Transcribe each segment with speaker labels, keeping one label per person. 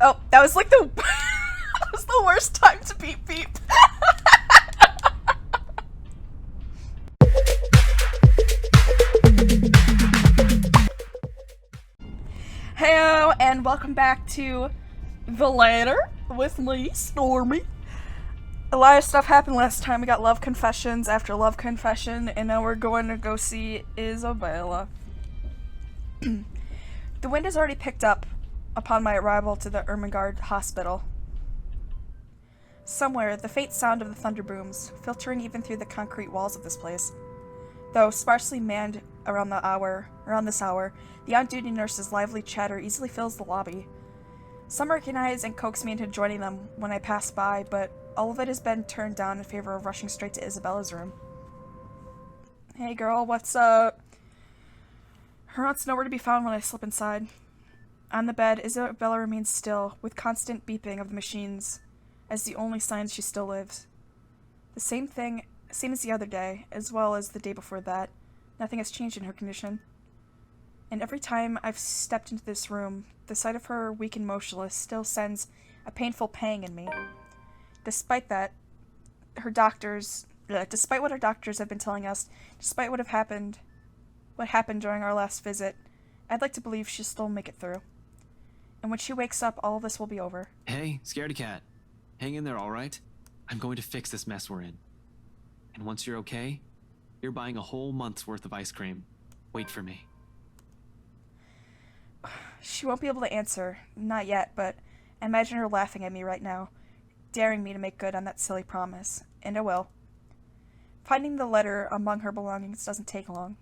Speaker 1: Oh, that was like the that was the worst time to beep beep. Heyo, and welcome back to The Ladder with me, Stormy. A lot of stuff happened last time. We got love confessions after love confession, and now we're going to go see Isabella. The wind has already picked up upon my arrival to the Ermengarde Hospital. Somewhere, the faint sound of the thunder booms, filtering even through the concrete walls of this place. Though sparsely manned around this hour, the on-duty nurse's lively chatter easily fills the lobby. Some recognize and coax me into joining them when I pass by, but all of it has been turned down in favor of rushing straight to Isabella's room. Hey girl, what's up? Her aunt's nowhere to be found when I slip inside. On the bed, Isabella remains still, with constant beeping of the machines as the only signs she still lives. The same as the other day, as well as the day before that. Nothing has changed in her condition. And every time I've stepped into this room, the sight of her weak and motionless still sends a painful pang in me. Despite what her doctors have been telling us, despite what happened during our last visit, I'd like to believe she'll still make it through. And when she wakes up, all of this will be over.
Speaker 2: Hey, scaredy cat. Hang in there, all right? I'm going to fix this mess we're in. And once you're okay, you're buying a whole month's worth of ice cream. Wait for me.
Speaker 1: She won't be able to answer, not yet, but I imagine her laughing at me right now, daring me to make good on that silly promise, and I will. Finding the letter among her belongings doesn't take long.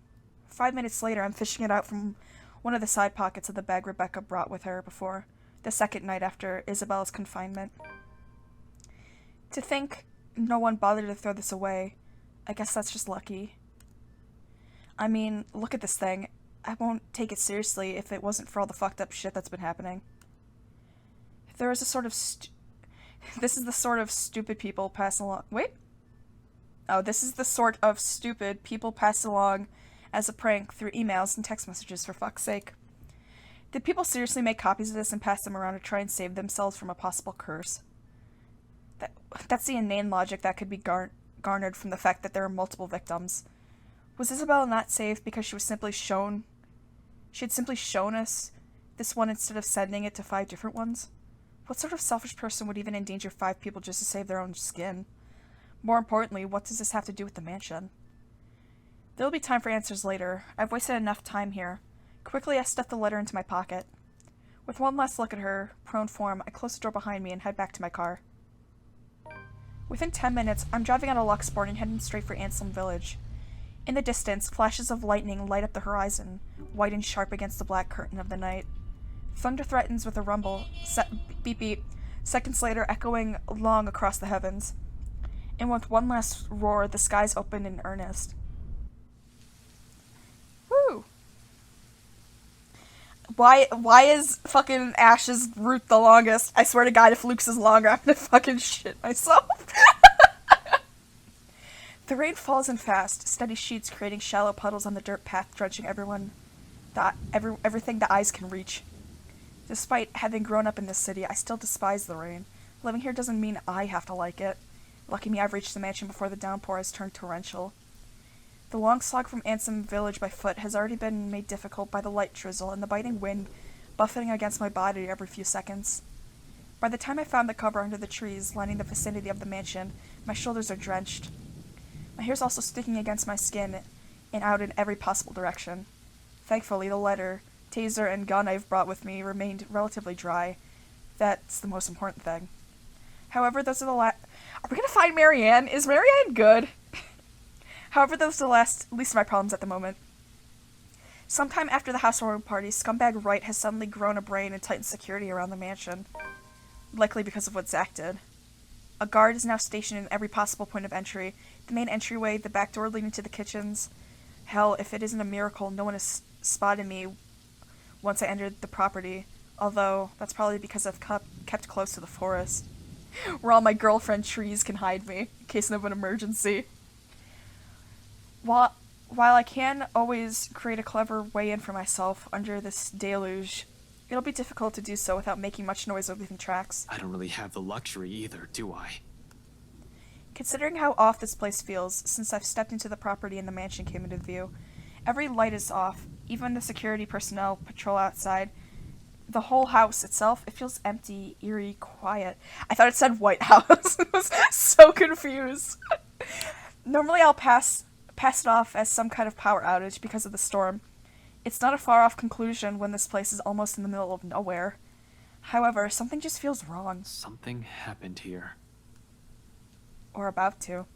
Speaker 1: 5 minutes later, I'm fishing it out from one of the side pockets of the bag Rebecca brought with her before, the second night after Isabella's confinement. To think no one bothered to throw this away, I guess that's just lucky. I mean, look at this thing. I won't take it seriously if it wasn't for all the fucked up shit that's been happening. There is a sort of This is the sort of stupid people pass along- Wait? Oh, this is the sort of stupid people pass along as a prank through emails and text messages, for fuck's sake. Did people seriously make copies of this and pass them around to try and save themselves from a possible curse? That's the inane logic that could be garnered from the fact that there are multiple victims. Was Isabella not saved because she had simply shown us this one instead of sending it to 5 different ones? What sort of selfish person would even endanger 5 people just to save their own skin? More importantly, what does this have to do with the mansion? There will be time for answers later. I've wasted enough time here. Quickly, I stuffed the letter into my pocket. With one last look at her prone form, I close the door behind me and head back to my car. Within 10 minutes, I'm driving out of Luxborn and heading straight for Anselm Village. In the distance, flashes of lightning light up the horizon, white and sharp against the black curtain of the night. Thunder threatens with a rumble, beep beep, seconds later echoing long across the heavens. And with one last roar, the skies open in earnest. Woo! Why is fucking Ash's route the longest? I swear to God, if Luke's is longer, I'm gonna fucking shit myself. The rain falls in fast, steady sheets creating shallow puddles on the dirt path, drenching everything the eyes can reach. Despite having grown up in this city, I still despise the rain. Living here doesn't mean I have to like it. Lucky me, I've reached the mansion before the downpour has turned torrential. The long slog from Anselm Village by foot has already been made difficult by the light drizzle and the biting wind buffeting against my body every few seconds. By the time I found the cover under the trees lining the vicinity of the mansion, my shoulders are drenched. My hair's also sticking against my skin and out in every possible direction. Thankfully, the letter, taser, and gun I've brought with me remained relatively dry. That's the most important thing. However, those are the last... Are we gonna find Marianne? Is Marianne good? However, those are the least of my problems at the moment. Sometime after the housewarming party, Scumbag Wright has suddenly grown a brain and tightened security around the mansion. Likely because of what Zach did. A guard is now stationed in every possible point of entry. The main entryway, the back door leading to the kitchens. Hell, if it isn't a miracle, no one has spotted me once I entered the property. Although, that's probably because I've kept close to the forest, where all my girlfriend trees can hide me, in case of an emergency. While I can always create a clever way in for myself under this deluge, It'll be difficult to do so without making much noise or leaving tracks.
Speaker 2: I don't really have the luxury either, do I?
Speaker 1: Considering how off this place feels since I've stepped into the property and the mansion came into view, every light is off, even the security personnel patrol outside. The whole house itself, it feels empty, eerie, quiet. I thought it said White House. I was so confused. Normally I'll pass it off as some kind of power outage because of the storm. It's not a far off conclusion when this place is almost in the middle of nowhere. However, something just feels wrong.
Speaker 2: Something happened here.
Speaker 1: Or about to.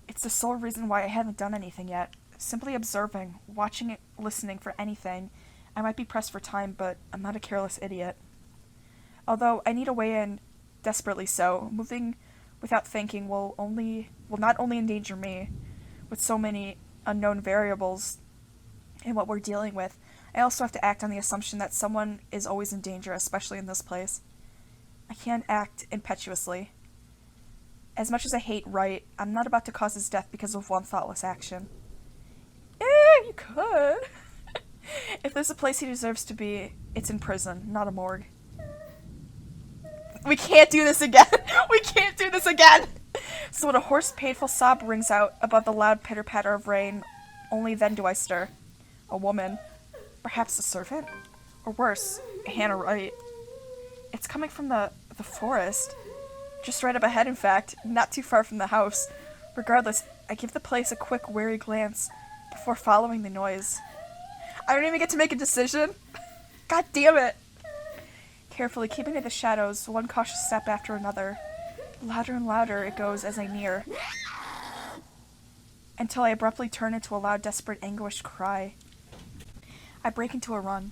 Speaker 1: It's the sole reason why I haven't done anything yet. Simply observing, watching it, listening for anything. I might be pressed for time, but I'm not a careless idiot. Although I need a way in, desperately so, moving without thinking will not only endanger me, with so many unknown variables in what we're dealing with, I also have to act on the assumption that someone is always in danger, especially in this place. I can't act impetuously. As much as I hate Wright, I'm not about to cause his death because of one thoughtless action. You could. If there's a place he deserves to be, it's in prison, not a morgue. We can't do this again! We can't do this again! So when a hoarse, painful sob rings out above the loud pitter-patter of rain, only then do I stir. A woman. Perhaps a servant? Or worse, Hannah Wright. It's coming from the forest. Just right up ahead, in fact, not too far from the house. Regardless, I give the place a quick, wary glance before following the noise. I don't even get to make a decision. God damn it. Carefully keeping to the shadows, one cautious step after another. Louder and louder it goes as I near, until I abruptly turn into a loud, desperate, anguished cry. I break into a run.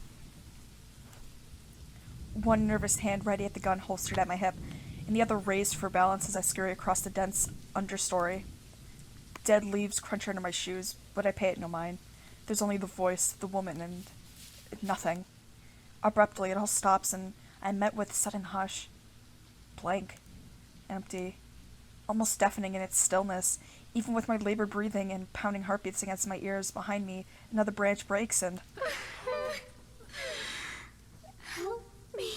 Speaker 1: One nervous hand ready at the gun holstered at my hip, and the other raised for balance as I scurry across the dense understory. Dead leaves crunch under my shoes, but I pay it no mind. There's only the voice, the woman, and nothing. Abruptly, it all stops, and I'm met with sudden hush. Blank. Empty. Almost deafening in its stillness. Even with my labored breathing and pounding heartbeats against my ears behind me, another branch breaks and...
Speaker 3: Help me.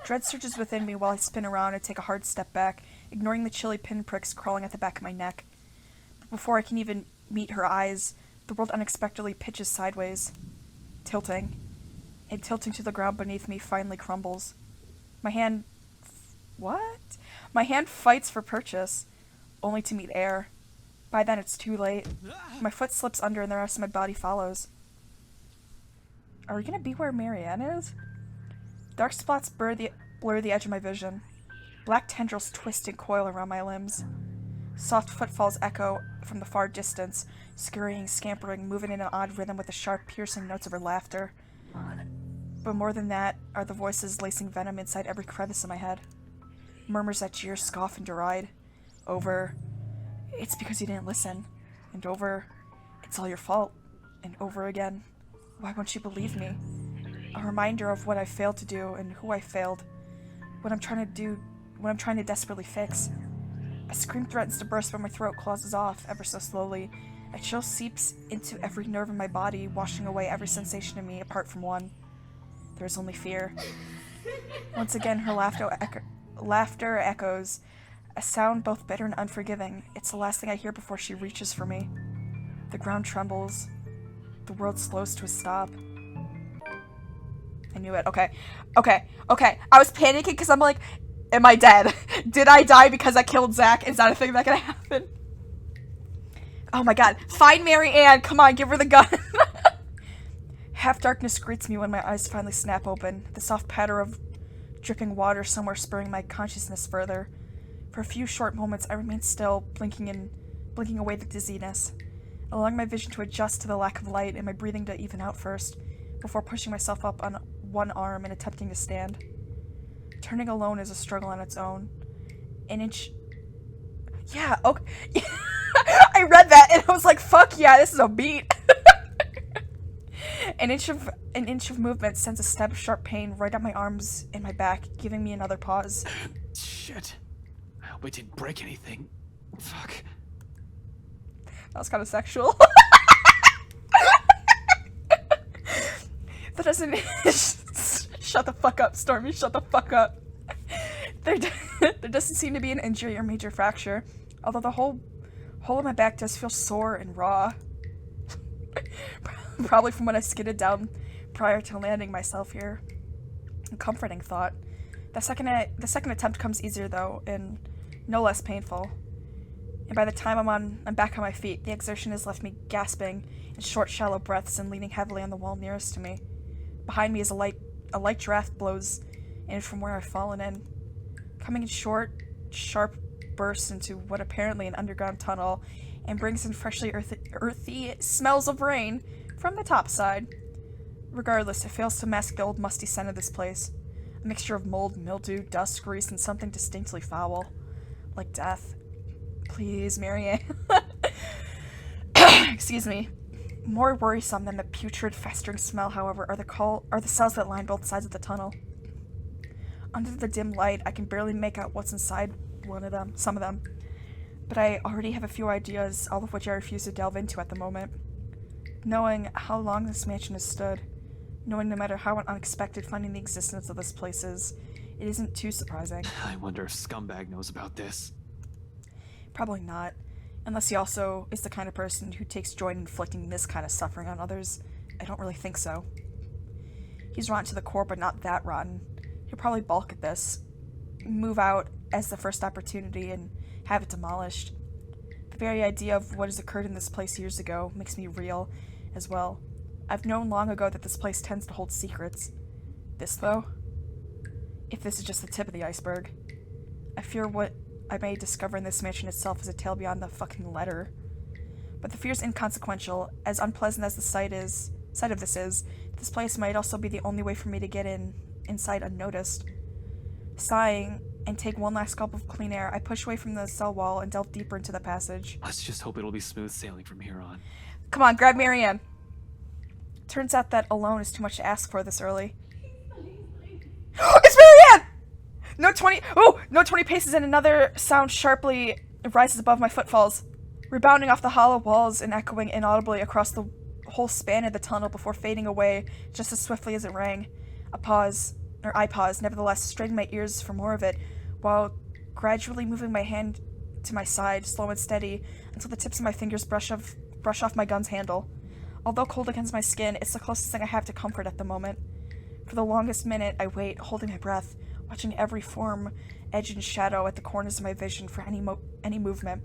Speaker 1: Dread surges within me while I spin around and take a hard step back, ignoring the chilly pinpricks crawling at the back of my neck. But before I can even meet her eyes, the world unexpectedly pitches sideways, tilting, and tilting to the ground beneath me finally crumbles. My hand... What? My hand fights for purchase, only to meet air. By then it's too late. My foot slips under and the rest of my body follows. Are we gonna be where Marianne is? Dark spots blur the edge of my vision. Black tendrils twist and coil around my limbs. Soft footfalls echo from the far distance, scurrying, scampering, moving in an odd rhythm with the sharp, piercing notes of her laughter. But more than that are the voices lacing venom inside every crevice in my head. Murmurs that jeer, scoff, and deride. Over, it's because you didn't listen. And over, it's all your fault. And over again, why won't you believe me? A reminder of what I failed to do and who I failed. What I'm trying to desperately fix. A scream threatens to burst, but my throat closes off ever so slowly. A chill seeps into every nerve in my body, washing away every sensation in me apart from one. There is only fear. Once again, her laughter echoes, a sound both bitter and unforgiving. It's the last thing I hear before she reaches for me. The ground trembles. The world slows to a stop. I knew it. Okay. I was panicking because I'm like, am I dead? Did I die because I killed Zach? Is that a thing that can happen? Oh my god. Find Marianne. Come on, give her the gun. Half darkness greets me when my eyes finally snap open, the soft patter of dripping water somewhere spurring my consciousness further. For a few short moments, I remain still, blinking away the dizziness, allowing my vision to adjust to the lack of light and my breathing to even out first, before pushing myself up on one arm and attempting to stand. Turning alone is a struggle on its own. An inch... Yeah, okay. I read that and I was like, fuck yeah, this is a beat. An inch of movement sends a stab of sharp pain right up my arms and my back, giving me another pause.
Speaker 2: Shit. I hope I didn't break anything. Fuck.
Speaker 1: That was kind of sexual. That doesn't. Shut the fuck up, Stormy. Shut the fuck up. There doesn't seem to be an injury or major fracture, although the whole in my back does feel sore and raw. Probably from when I skidded down prior to landing myself here. A comforting thought. The second attempt comes easier though, and no less painful. And by the time I'm back on my feet, the exertion has left me gasping in short, shallow breaths and leaning heavily on the wall nearest to me. Behind me is a light draft blows in from where I've fallen in, coming in short, sharp bursts into what apparently an underground tunnel, and brings in freshly earthy smells of rain from the top side. Regardless, it fails to mask the old musty scent of this place. A mixture of mold, mildew, dust, grease, and something distinctly foul. Like death. Please, Marianne. Excuse me. More worrisome than the putrid, festering smell, however, are the cells that line both sides of the tunnel. Under the dim light, I can barely make out what's inside some of them. But I already have a few ideas, all of which I refuse to delve into at the moment. Knowing how long this mansion has stood, knowing no matter how unexpected finding the existence of this place is, it isn't too surprising.
Speaker 2: I wonder if Scumbag knows about this.
Speaker 1: Probably not. Unless he also is the kind of person who takes joy in inflicting this kind of suffering on others. I don't really think so. He's rotten to the core, but not that rotten. He'll probably balk at this, move out as the first opportunity, and have it demolished. The very idea of what has occurred in this place years ago makes me reel as well. I've known long ago that this place tends to hold secrets. This, though? If this is just the tip of the iceberg. I fear what I may discover in this mansion itself is a tale beyond the fucking letter. But the fear's inconsequential. As unpleasant as the sight of this is, this place might also be the only way for me to get inside unnoticed. Sighing, and take one last gulp of clean air, I push away from the cell wall and delve deeper into the passage.
Speaker 2: Let's just hope it'll be smooth sailing from here on.
Speaker 1: Come on, grab Marianne. Turns out that alone is too much to ask for this early. It's Marianne! No 20 paces and another sound sharply rises above my footfalls, rebounding off the hollow walls and echoing inaudibly across the whole span of the tunnel before fading away just as swiftly as it rang. I pause, nevertheless, straining my ears for more of it, while gradually moving my hand to my side, slow and steady, until the tips of my fingers brush off my gun's handle. Although cold against my skin, it's the closest thing I have to comfort at the moment. For the longest minute, I wait, holding my breath, watching every form, edge and shadow at the corners of my vision for any movement.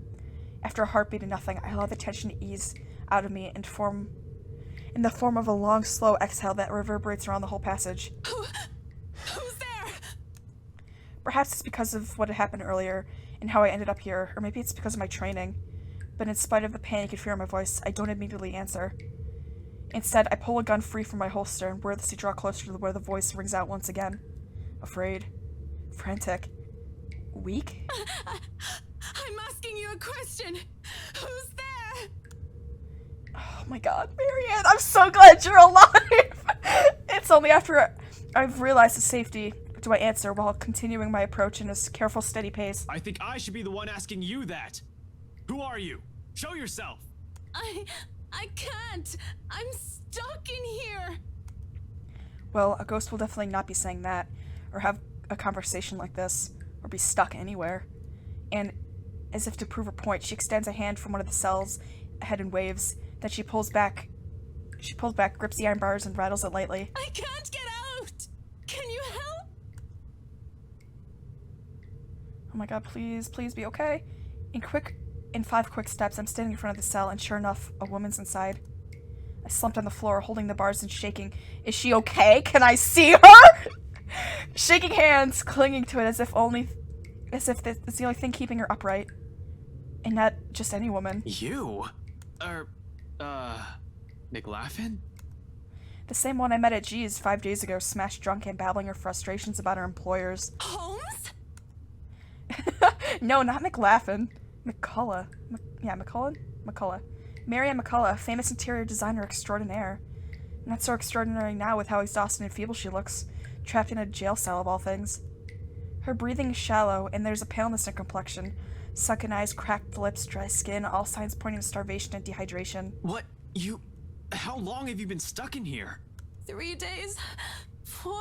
Speaker 1: After a heartbeat and nothing, I allow the tension to ease out of me in the form of a long, slow exhale that reverberates around the whole passage.
Speaker 3: Who's there?
Speaker 1: Perhaps it's because of what had happened earlier and how I ended up here, or maybe it's because of my training. But in spite of the panic and fear in my voice, I don't immediately answer. Instead, I pull a gun free from my holster and wordlessly draw closer to where the voice rings out once again. Afraid. Frantic. Weak?
Speaker 3: I'm asking you a question. Who's there?
Speaker 1: Oh my god, Marianne, I'm so glad you're alive! It's only after I've realized the safety do I answer while continuing my approach in a careful, steady pace.
Speaker 2: I think I should be the one asking you that. Who are you? Show yourself!
Speaker 3: I can't. I'm stuck in here.
Speaker 1: Well, a ghost will definitely not be saying that, or have a conversation like this, or be stuck anywhere. And, as if to prove her point, she extends a hand from one of the cells ahead and waves. Then she pulls back, grips the iron bars, and rattles it lightly.
Speaker 3: I can't get out. Can you help?
Speaker 1: Oh my god, please be okay. In 5 quick steps, I'm standing in front of the cell, and sure enough, a woman's inside. I slumped on the floor, holding the bars and shaking. Is she okay? Can I see her? Shaking hands, clinging to it as if it's the only thing keeping her upright. And not just any woman.
Speaker 2: You? McLaughlin?
Speaker 1: The same one I met at G's 5 days ago, smashed drunk and babbling her frustrations about her employers.
Speaker 3: Holmes?
Speaker 1: No, not McLaughlin. McCullough. McCullough. Marianne McCullough, famous interior designer extraordinaire. Not so extraordinary now with how exhausted and feeble she looks, trapped in a jail cell of all things. Her breathing is shallow, and there's a paleness in her complexion. Sunken eyes, cracked lips, dry skin, all signs pointing to starvation and dehydration.
Speaker 2: What? How long have you been stuck in here?
Speaker 3: 3 days? 4?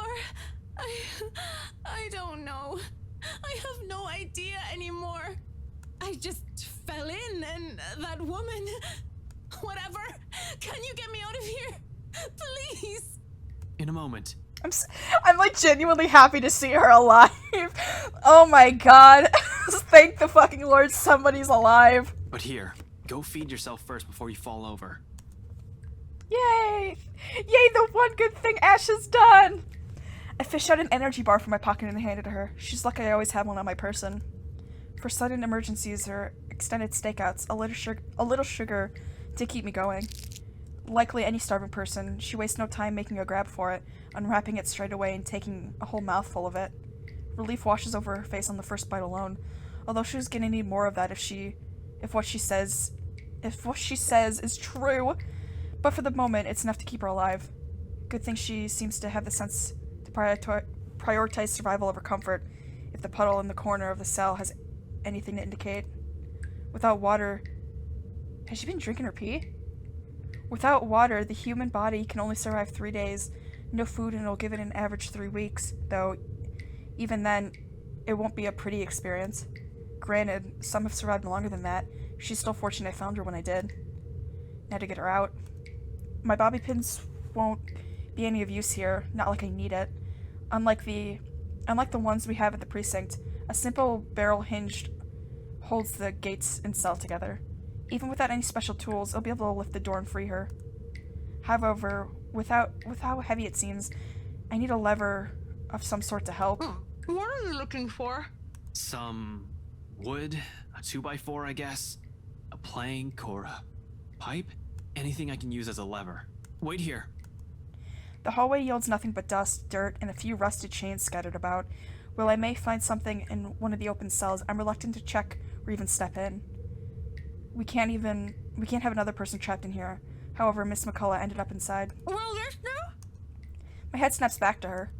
Speaker 3: I don't know. I have no idea anymore. I just fell in and that woman... Whatever. Can you get me out of here? Please.
Speaker 2: In a moment.
Speaker 1: I'm like genuinely happy to see her alive. Oh my god. Thank the fucking Lord somebody's alive.
Speaker 2: But here, go feed yourself first before you fall over.
Speaker 1: Yay! Yay, the one good thing Ash has done! I fished out an energy bar from my pocket and handed it to her. She's lucky I always have one on my person. For sudden emergencies or extended stakeouts, a little sugar to keep me going. Likely any starving person, she wastes no time making a grab for it, unwrapping it straight away and taking a whole mouthful of it. Relief washes over her face on the first bite alone, although she was gonna need more of that if what she says is true. But for the moment, it's enough to keep her alive. Good thing she seems to have the sense to prioritize survival over comfort, if the puddle in the corner of the cell has anything to indicate. Without water... Has she been drinking her pee? Without water, the human body can only survive 3 days. No food, and it'll give it an average 3 weeks, though even then, it won't be a pretty experience. Granted, some have survived longer than that. She's still fortunate I found her when I did. Now to get her out. My bobby pins won't be any of use here, not like I need it. Unlike the ones we have at the precinct, a simple barrel hinged holds the gates and cell together. Even without any special tools, I'll be able to lift the door and free her. However, with how heavy it seems, I need a lever of some sort to help.
Speaker 3: What are you looking for?
Speaker 2: Some wood, a 2x4, I guess, a plank or a pipe, anything I can use as a lever. Wait here.
Speaker 1: The hallway yields nothing but dust, dirt, and a few rusted chains scattered about. While I may find something in one of the open cells, I'm reluctant to check or even step in. We can't have another person trapped in here. However, Miss McCullough ended up inside.
Speaker 3: Well, there's no...
Speaker 1: My head snaps back to her.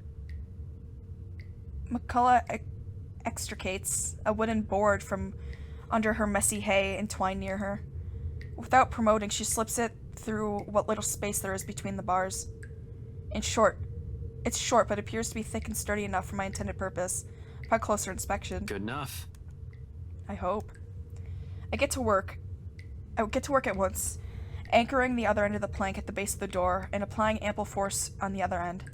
Speaker 1: McCullough extricates a wooden board from under her messy hay entwined near her. Without promoting, she slips it through what little space there is between the bars. It's short, but appears to be thick and sturdy enough for my intended purpose. Upon closer inspection.
Speaker 2: Good enough.
Speaker 1: I hope. I get to work at once, anchoring the other end of the plank at the base of the door and applying ample force on the other end.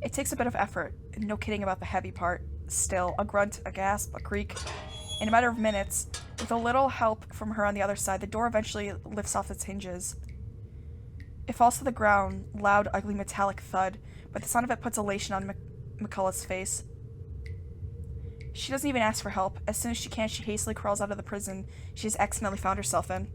Speaker 1: It takes a bit of effort, and no kidding about the heavy part. Still, a grunt, a gasp, a creak. In a matter of minutes, with a little help from her on the other side, the door eventually lifts off its hinges. It falls to the ground, loud, ugly, metallic thud, but the sound of it puts elation on McCullough's face. She doesn't even ask for help. As soon as she can, she hastily crawls out of the prison she has accidentally found herself in.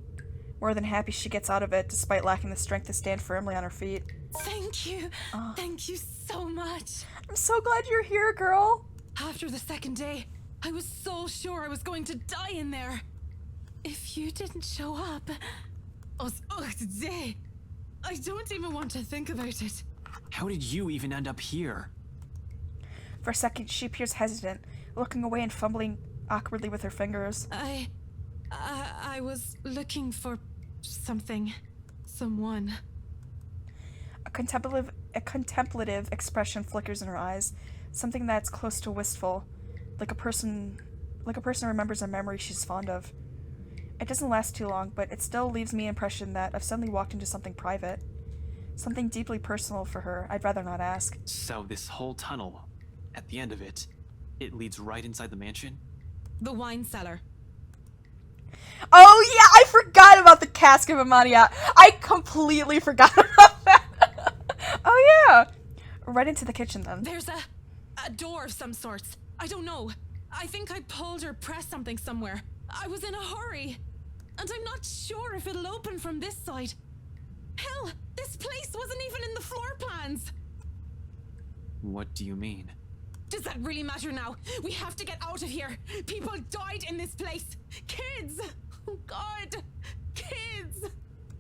Speaker 1: More than happy she gets out of it, despite lacking the strength to stand firmly on her feet.
Speaker 3: Thank you. Thank you so much.
Speaker 1: I'm so glad you're here, girl.
Speaker 3: After the second day, I was so sure I was going to die in there. If you didn't show up... today. I don't even want to think about it.
Speaker 2: How did you even end up here?
Speaker 1: For a second, she appears hesitant, looking away and fumbling awkwardly with her fingers.
Speaker 3: I was looking for something. Someone.
Speaker 1: A contemplative expression flickers in her eyes, something that's close to wistful, like a person remembers a memory she's fond of. It doesn't last too long, but it still leaves me the impression that I've suddenly walked into something private. Something deeply personal for her. I'd rather not ask.
Speaker 2: So this whole tunnel, at the end of it, it leads right inside the mansion?
Speaker 3: The wine cellar.
Speaker 1: Oh yeah, I forgot about the cask of Amanita. I completely forgot about that. Oh yeah. Right into the kitchen then.
Speaker 3: There's a door of some sorts. I don't know. I think I pulled or pressed something somewhere. I was in a hurry. And I'm not sure if it'll open from this side. Hell, this place wasn't even in the floor plans.
Speaker 2: What do you mean?
Speaker 3: Does that really matter now? We have to get out of here. People died in this place. Kids. Oh God. Kids.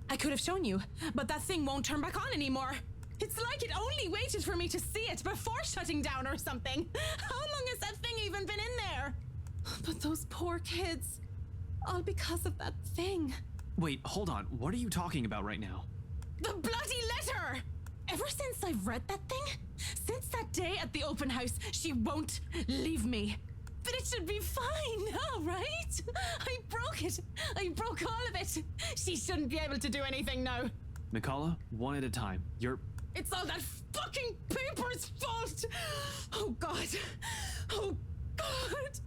Speaker 3: I could have shown you, but that thing won't turn back on anymore. It's like it only waited for me to see it before shutting down or something. How long has that thing even been in there? But those poor kids. All because of that thing.
Speaker 2: Wait, hold on. What are you talking about right now?
Speaker 3: The bloody letter! Ever since I've read that thing, since that day at the open house, she won't leave me. But it should be fine now, right? I broke it. I broke all of it. She shouldn't be able to do anything now.
Speaker 2: Mikala, one at a time.
Speaker 3: It's all that fucking paper's fault! Oh God. Oh God.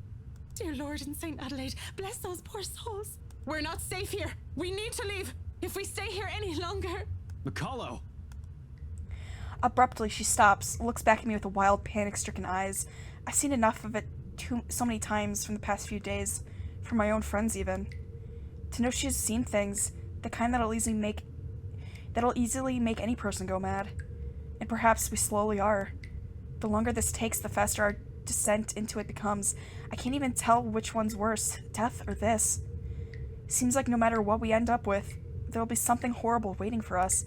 Speaker 3: Dear Lord in St. Adelaide, bless those poor souls. We're not safe here. We need to leave. If we stay here any longer.
Speaker 2: Mikalo!
Speaker 1: Abruptly, she stops, looks back at me with wild, panic-stricken eyes. I've seen enough of it so many times from the past few days, from my own friends even. To know she's seen things, the kind that'll easily make any person go mad. And perhaps we slowly are. The longer this takes, the faster our descent into it becomes. I can't even tell which one's worse, death or this. Seems like no matter what we end up with, there'll be something horrible waiting for us.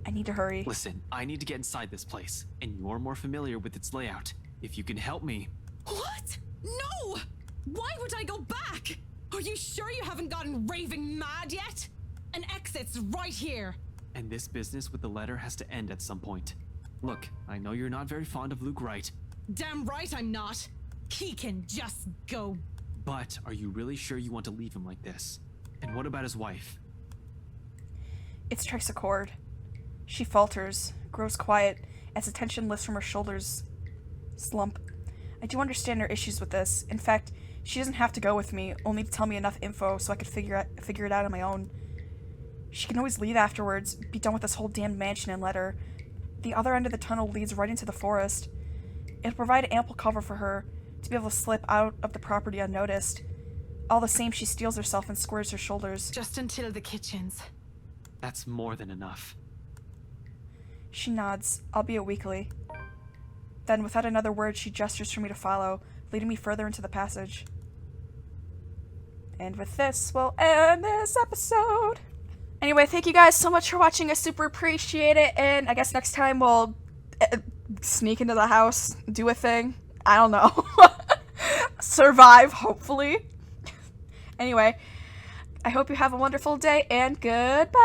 Speaker 1: I need to hurry.
Speaker 2: Listen, I need to get inside this place, and you're more familiar with its layout. If you can help me...
Speaker 3: What? No! Why would I go back? Are you sure you haven't gotten raving mad yet? An exit's right here.
Speaker 2: And this business with the letter has to end at some point. Look, I know you're not very fond of Luke Wright.
Speaker 3: Damn right I'm not. He can just go.
Speaker 2: But are you really sure you want to leave him like this? And what about his wife?
Speaker 1: It strikes a chord. She falters, grows quiet, as the tension lifts from her shoulders. Slump. I do understand her issues with this. In fact, she doesn't have to go with me, only to tell me enough info so I could figure it out on my own. She can always leave afterwards, be done with this whole damned mansion and letter. The other end of the tunnel leads right into the forest. It'll provide ample cover for her to be able to slip out of the property unnoticed. All the same, she steels herself and squares her shoulders.
Speaker 3: Just until the kitchens.
Speaker 2: That's more than enough.
Speaker 1: She nods, albeit weakly. Then, without another word, she gestures for me to follow, leading me further into the passage. And with this, we'll end this episode. Anyway, thank you guys so much for watching. I super appreciate it, and I guess next time we'll sneak into the house, do a thing. I don't know. Survive, hopefully. Anyway, I hope you have a wonderful day, and goodbye.